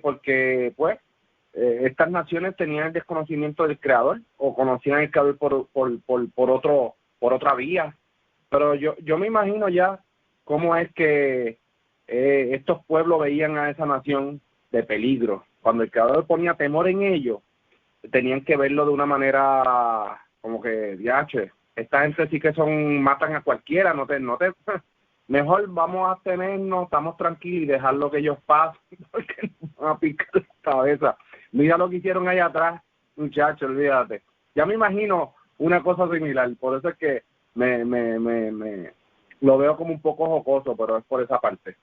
porque pues estas naciones tenían el desconocimiento del Creador o conocían el Creador por otra vía. Pero yo me imagino ya cómo es que estos pueblos veían a esa nación de peligro. Cuando el Creador ponía temor en ellos, tenían que verlo de una manera como que, diache, esta gente sí que matan a cualquiera, mejor vamos a abstenernos, estamos tranquilos y dejarlo que ellos pasen, porque nos van a picar la cabeza. Mira lo que hicieron allá atrás, muchachos, olvídate. Ya me imagino una cosa similar, por eso es que me lo veo como un poco jocoso, pero es por esa parte.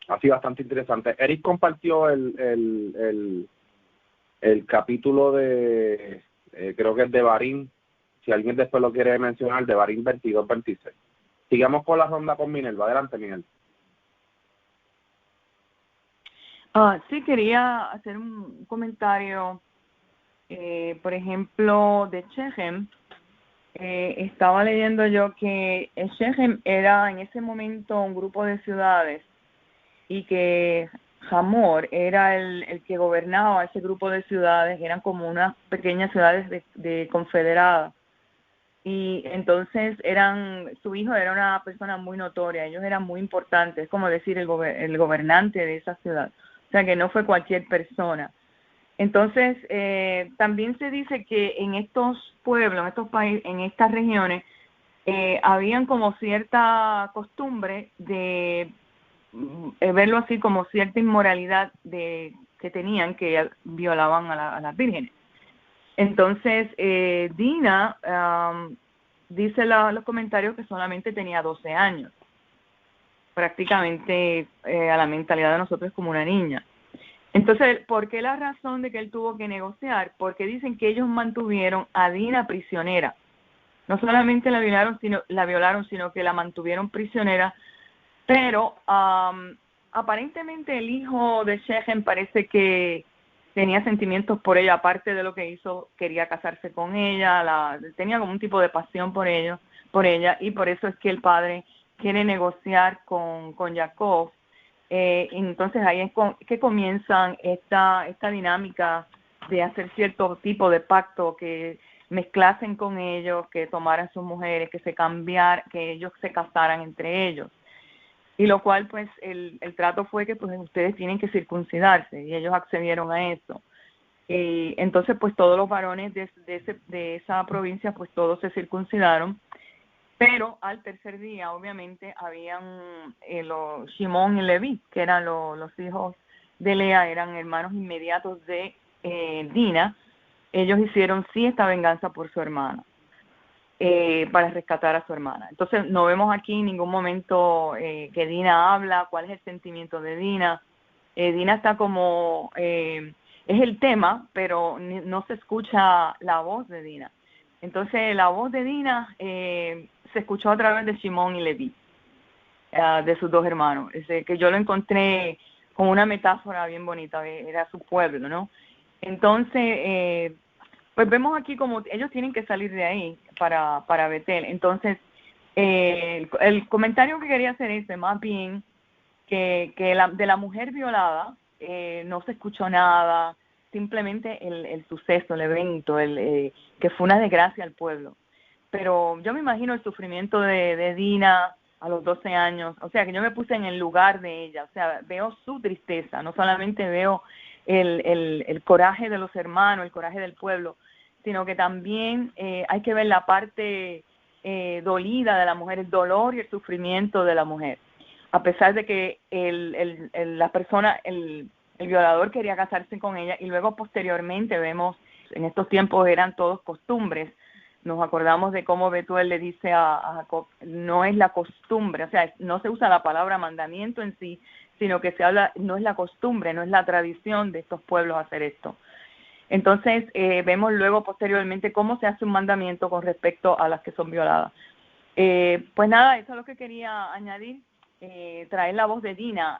Así bastante interesante. Eric compartió el capítulo de, creo que es de Barín, si alguien después lo quiere mencionar, de Barín 22-26. Sigamos con la ronda con Minerva. Adelante, Minerva. Sí, quería hacer un comentario, por ejemplo, de Shechem. Estaba leyendo yo que Shechem era en ese momento un grupo de ciudades y que Hamor era el que gobernaba ese grupo de ciudades, eran como unas pequeñas ciudades de confederadas. Y entonces su hijo era una persona muy notoria, ellos eran muy importantes, es como decir el gobernante de esa ciudad, o sea que no fue cualquier persona. Entonces también se dice que en estos pueblos, en estos países, en estas regiones, habían como cierta costumbre de verlo así como cierta inmoralidad que tenían, que violaban a las vírgenes. Entonces, Dina dice los comentarios que solamente tenía 12 años, prácticamente a la mentalidad de nosotros es como una niña. Entonces, ¿por qué la razón de que él tuvo que negociar? Porque dicen que ellos mantuvieron a Dina prisionera. No solamente la violaron, sino que la mantuvieron prisionera, pero aparentemente el hijo de Shechem parece que tenía sentimientos por ella, aparte de lo que hizo, quería casarse con ella, tenía como un tipo de pasión por ella, y por eso es que el padre quiere negociar con Jacob. Entonces ahí es que comienzan esta dinámica de hacer cierto tipo de pacto, que mezclasen con ellos, que tomaran sus mujeres, que ellos se casaran entre ellos. Y lo cual, pues, el trato fue que pues ustedes tienen que circuncidarse, y ellos accedieron a eso. Y entonces, pues, todos los varones de esa provincia, pues, todos se circuncidaron. Pero al tercer día, obviamente, habían los Shimón y Leví, que eran los hijos de Lea, eran hermanos inmediatos de Dina. Ellos hicieron sí esta venganza por su hermana. Para rescatar a su hermana. Entonces no vemos aquí en ningún momento que Dina habla, cuál es el sentimiento de Dina. Dina está como, es el tema, pero no se escucha la voz de Dina. Entonces la voz de Dina se escuchó a través de Shimón y Leví, de sus dos hermanos. Que yo lo encontré con una metáfora bien bonita, era su pueblo, ¿no? Entonces, pues vemos aquí como ellos tienen que salir de ahí para Betel. Entonces, el comentario que quería hacer es más bien que de la mujer violada no se escuchó nada, simplemente el suceso, el evento, que fue una desgracia al pueblo. Pero yo me imagino el sufrimiento de Dina a los 12 años, o sea, que yo me puse en el lugar de ella, o sea, veo su tristeza, no solamente veo el coraje de los hermanos, el coraje del pueblo, sino que también hay que ver la parte dolida de la mujer, el dolor y el sufrimiento de la mujer. A pesar de que la persona, el violador quería casarse con ella, y luego posteriormente vemos, en estos tiempos eran todos costumbres, nos acordamos de cómo Betuel le dice a Jacob, no es la costumbre, o sea, no se usa la palabra mandamiento en sí, sino que se habla, no es la costumbre, no es la tradición de estos pueblos hacer esto. Entonces, vemos luego posteriormente cómo se hace un mandamiento con respecto a las que son violadas. Pues nada, eso es lo que quería añadir, traer la voz de Dina,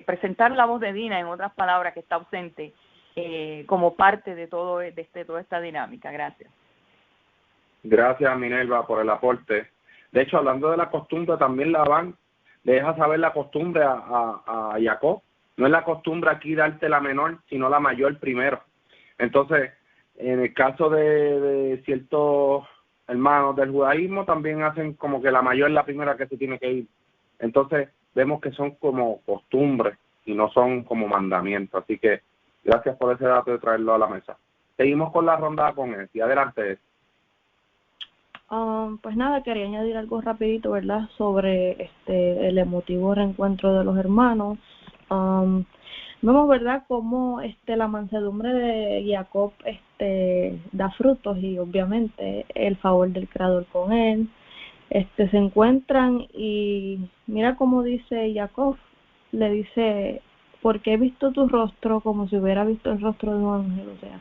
presentar la voz de Dina, en otras palabras, que está ausente, como parte de toda esta dinámica. Gracias. Gracias, Minerva, por el aporte. De hecho, hablando de la costumbre, también Labán le deja saber la costumbre a Jacob. No es la costumbre aquí darte la menor, sino la mayor primero. Entonces, en el caso de ciertos hermanos del judaísmo, también hacen como que la mayor es la primera que se tiene que ir. Entonces, vemos que son como costumbres y no son como mandamientos. Así que, gracias por ese dato de traerlo a la mesa. Seguimos con la ronda con él. Y adelante. Pues nada, quería añadir algo rapidito, ¿verdad? Sobre el emotivo reencuentro de los hermanos. Vemos, ¿verdad?, cómo la mansedumbre de Jacob da frutos, y obviamente el favor del Creador con él. Se encuentran, y mira cómo dice Jacob, le dice, porque he visto tu rostro como si hubiera visto el rostro de un ángel. O sea,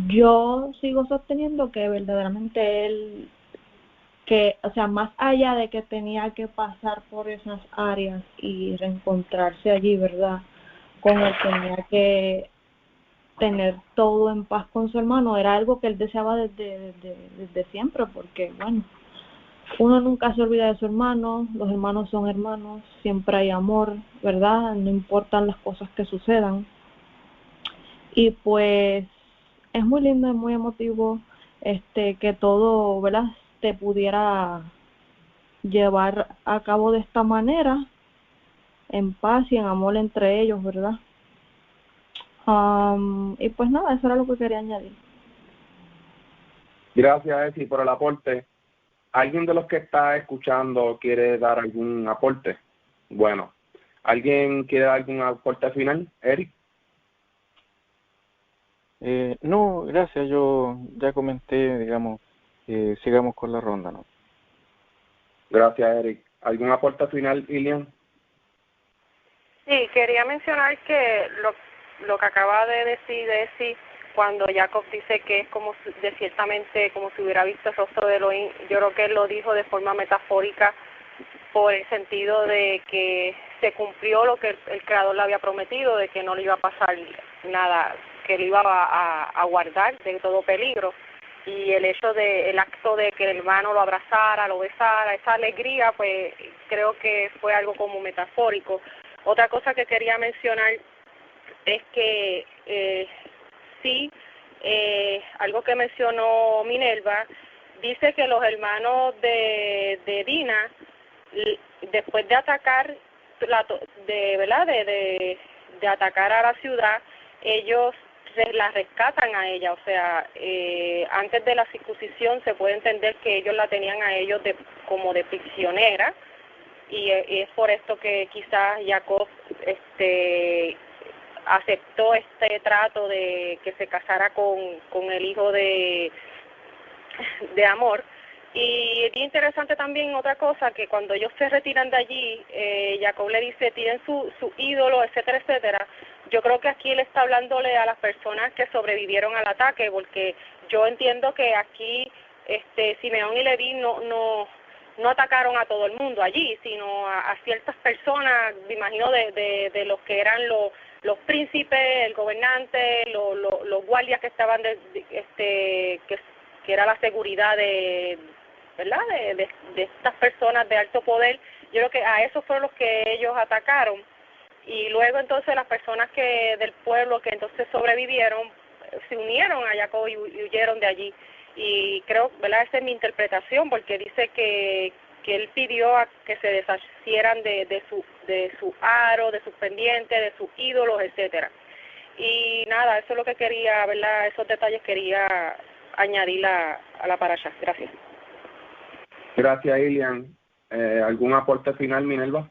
yo sigo sosteniendo que verdaderamente él, o sea, más allá de que tenía que pasar por esas áreas y reencontrarse allí, ¿verdad?, con él, tenía que tener todo en paz con su hermano. Era algo que él deseaba desde siempre, porque, bueno, Uno nunca se olvida de su hermano, los hermanos son hermanos, siempre hay amor, ¿verdad? No importan las cosas que sucedan. Y pues es muy lindo, es muy emotivo que todo, ¿verdad?, te pudiera llevar a cabo de esta manera, en paz y en amor entre ellos, ¿verdad? Y pues nada, eso era lo que quería añadir. Gracias, Esi, por el aporte. ¿Alguien de los que está escuchando quiere dar algún aporte? Bueno, ¿alguien quiere dar algún aporte final? Eric. No, gracias, yo ya comenté, digamos, sigamos con la ronda, ¿no? Gracias, Eric. ¿Algún aporte final, Ilian? Sí, quería mencionar que lo que acaba de decir cuando Jacob dice que es como de ciertamente como si hubiera visto el rostro de Elohim, yo creo que él lo dijo de forma metafórica por el sentido de que se cumplió lo que el Creador le había prometido, de que no le iba a pasar nada, que lo iba a guardar de todo peligro. Y el acto de que el hermano lo abrazara, lo besara, esa alegría, pues creo que fue algo como metafórico. Otra cosa que quería mencionar es que algo que mencionó Minerva, dice que los hermanos de Dina, después de atacar de atacar a la ciudad, ellos la rescatan a ella, o sea, antes de la circuncisión se puede entender que ellos la tenían a ellos como de prisionera, y es por esto que quizás Jacob aceptó este trato de que se casara con el hijo de Amor. Y es interesante también otra cosa, que cuando ellos se retiran de allí, Jacob le dice, tienen su ídolo, etcétera, etcétera. Yo creo que aquí él está hablándole a las personas que sobrevivieron al ataque, porque yo entiendo que aquí Simeón y Leví no atacaron a todo el mundo allí, sino a ciertas personas, me imagino de los que eran los príncipes, el gobernante, los guardias que estaban que era la seguridad ¿verdad? De estas personas de alto poder. Yo creo que a esos fueron los que ellos atacaron, y luego entonces las personas del pueblo que entonces sobrevivieron se unieron a Jacob y huyeron de allí. Y creo, ¿verdad?, esa es mi interpretación, porque dice que él pidió a que se deshicieran de su aro, de sus pendientes, de sus ídolos, etcétera. Y nada, eso es lo que quería, ¿verdad?, esos detalles quería añadir a la parasha. Gracias. Gracias, Ilian. ¿Algún aporte final, Minerva?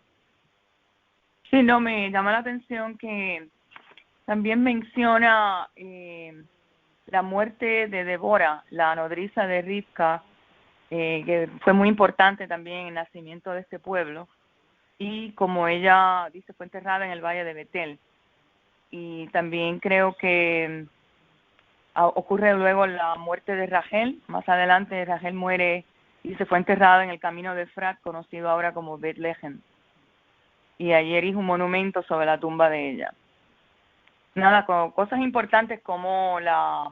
Sí, no, me llama la atención que también menciona la muerte de Débora, la nodriza de Rivka, que fue muy importante también en el nacimiento de este pueblo, y como ella dice fue enterrada en el valle de Betel. Y también creo que ocurre luego la muerte de Rachel. Más adelante Rachel muere y se fue enterrada en el camino de Efrat, conocido ahora como Bethlehem, y ayer hizo un monumento sobre la tumba de ella. Nada, con cosas importantes como las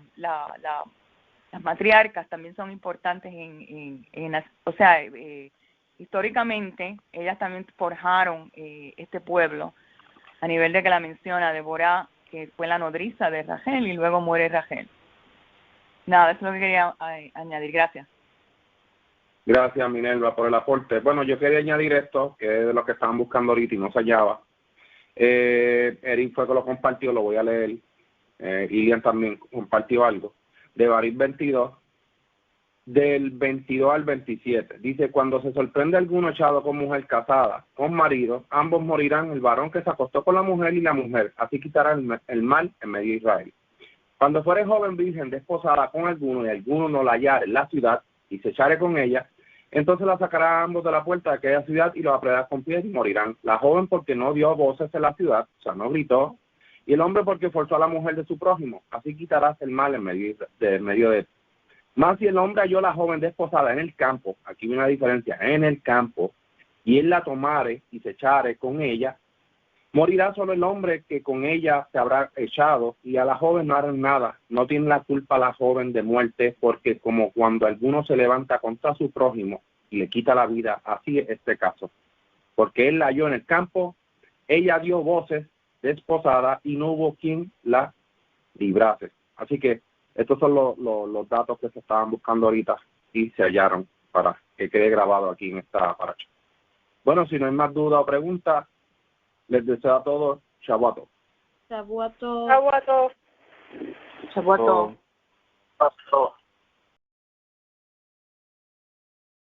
matriarcas también son importantes históricamente ellas también forjaron este pueblo, a nivel de que la menciona Débora, que fue la nodriza de Rachel, y luego muere Rachel. Nada, eso es lo que quería añadir. Gracias. Gracias, Minerva, por el aporte. Bueno, yo quería añadir esto, que es de lo que estaban buscando ahorita y no se hallaba. Eric fue que lo compartió, lo voy a leer. Ilian también compartió algo. De Barit 22, del 22 al 27. Dice, cuando se sorprende alguno echado con mujer casada, con marido, ambos morirán, el varón que se acostó con la mujer y la mujer. Así quitará el mal en medio de Israel. Cuando fuere joven virgen desposada con alguno y alguno no la hallare en la ciudad y se echare con ella, entonces la sacará ambos de la puerta de aquella ciudad y los apredará con pies y morirán. La joven porque no dio voces en la ciudad, o sea, no gritó, y el hombre porque forzó a la mujer de su prójimo. Así quitarás el mal en medio de él. Más si el hombre halló a la joven desposada en el campo, aquí viene una diferencia, en el campo, y él la tomare y se echare con ella, morirá solo el hombre que con ella se habrá echado, y a la joven no harán nada. No tiene la culpa la joven de muerte, porque como cuando alguno se levanta contra su prójimo, y le quita la vida. Así es este caso, porque él la halló en el campo, ella dio voces desposada y no hubo quien la librase. Así que estos son los datos que se estaban buscando ahorita y se hallaron para que quede grabado aquí en esta paracha. Bueno, si no hay más duda o pregunta, les deseo a todos Shabbat Tov. Shavuot Tov. Shavuot Tov. Shavuot Tov.